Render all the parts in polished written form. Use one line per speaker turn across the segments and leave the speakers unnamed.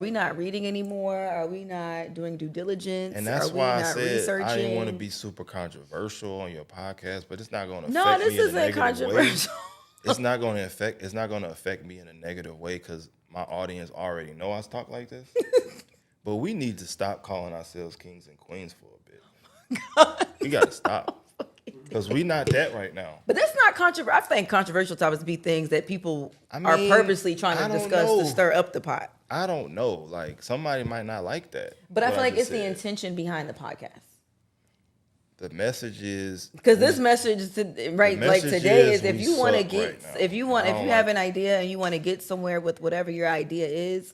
we not reading anymore? Are we not doing due
And
diligence? Are
that's
we
why I
not
said I didn't want to
researching?
be super controversial on your podcast, but it's not going to
No,
affect
this
me in a
isn't
negative way.
controversial.
It's not going to affect me in a negative way because my audience already know I talk like this. But we need to stop calling ourselves kings and queens for a bit. We got to stop because we not that right now.
But that's not controversial. I think controversial topics be things that people
I
are
mean,
purposely trying
I
to
don't
discuss
know.
to stir up the pot.
I don't know. Like somebody might not like that.
But I
what
feel like
just
it's the
said.
intention behind the podcast.
The message is
Because this message is like
message
today
is
is if
we
you want to
suck
get
right now.
if you have an idea and you want to get somewhere with whatever your idea is,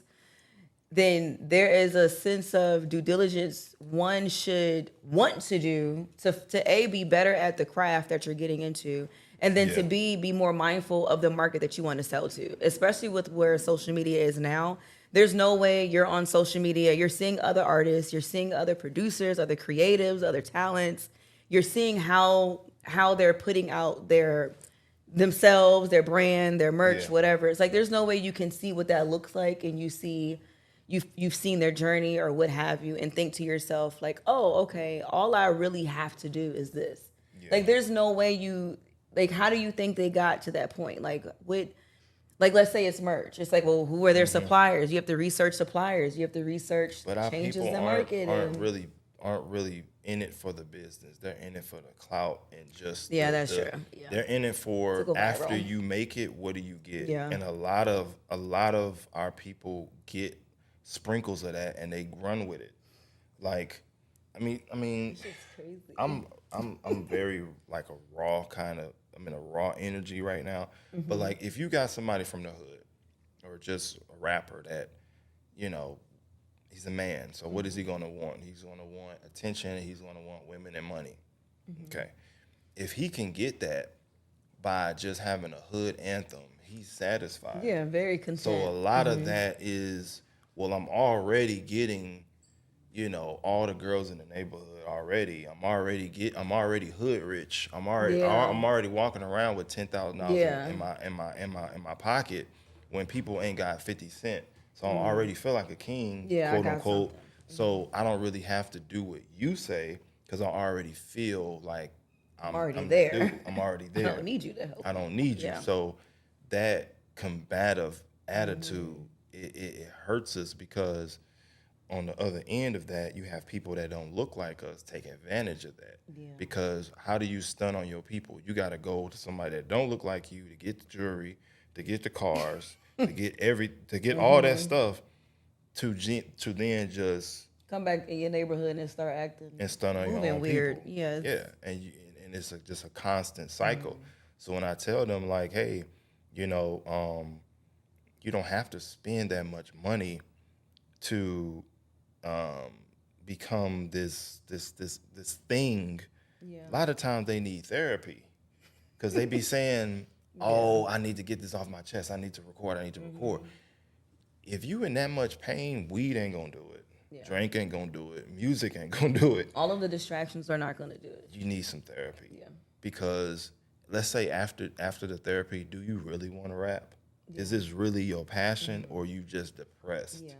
then there is a sense of due diligence one should want to do to A, be better at the craft that you're getting into, and then to
Yeah.
be more mindful of the market that you want to sell to, especially with where social media is now. There's no way you're on social media, you're seeing other artists, you're seeing other producers, other creatives, other talents. You're seeing how they're putting out themselves, their brand, their merch,
Yeah.
whatever. It's like there's no way you can see what that looks like and you've seen their journey or what have you and think to yourself like, oh, okay, all I really have to do is this.
Yeah.
Like there's no way how do you think they got to that point? Like let's say it's merch. It's like, well, who are their suppliers? You have to research suppliers. You have to research
But our
changes
people
in market.
aren't really in it for the business. They're in it for the clout and just
That's true. Yeah.
They're in it for
go
after
viral.
you make it, what do you get?
Yeah.
And a lot of our people get sprinkles of that and they run with it. Like, I mean,
It's crazy.
I'm very like a raw kind of. I'm in a raw energy right now.
Mm-hmm.
But like, if you got somebody from the hood or just a rapper that, you know, he's a man. So what is he gonna want? He's gonna want attention. He's gonna want women and money.
Mm-hmm.
Okay, if he can get that by just having a hood anthem, he's satisfied.
Yeah, very content.
So a lot of that is, well, I'm already getting, you know, all the girls in the neighborhood already. I'm already hood rich. I'm already walking around with $10,000
Yeah.
in my pocket when people ain't got 50 cents. So I already feel like a king,
Yeah, I
quote
got
unquote.
something.
So I don't really have to do what you say because I already feel like I'm
already
the
there.
dude. I'm already there.
I don't need you to help.
I don't need you.
Yeah.
So that combative attitude, it hurts us because on the other end of that, you have people that don't look like us take advantage of that.
Yeah.
Because how do you stun on your people? You got to go to somebody that don't look like you to get the jewelry, to get the cars, to get all that stuff, to then just
Come back in your neighborhood and start acting
and stun on your
moving
own
weird.
people.
Yeah.
Yeah, and it's just a constant cycle. So when I tell them like, hey, you know, you don't have to spend that much money to become this thing.
Yeah.
A lot of times they need therapy because they be saying, oh, I need to get this off my chest. I need to record. If you in that much pain, weed ain't gonna do it.
Yeah.
Drink ain't gonna do it. Music ain't gonna do it.
All of the distractions are not going to do it.
You need some therapy.
Yeah.
Because let's say after the therapy, do you really want to rap? Yeah. Is this really your passion or you just depressed?
Yeah.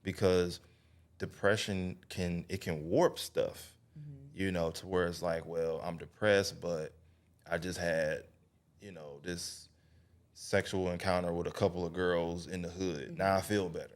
Because depression can warp stuff, you know, to where it's like, well, I'm depressed, but I just had, you know, this sexual encounter with a couple of girls in the hood. Now I feel better.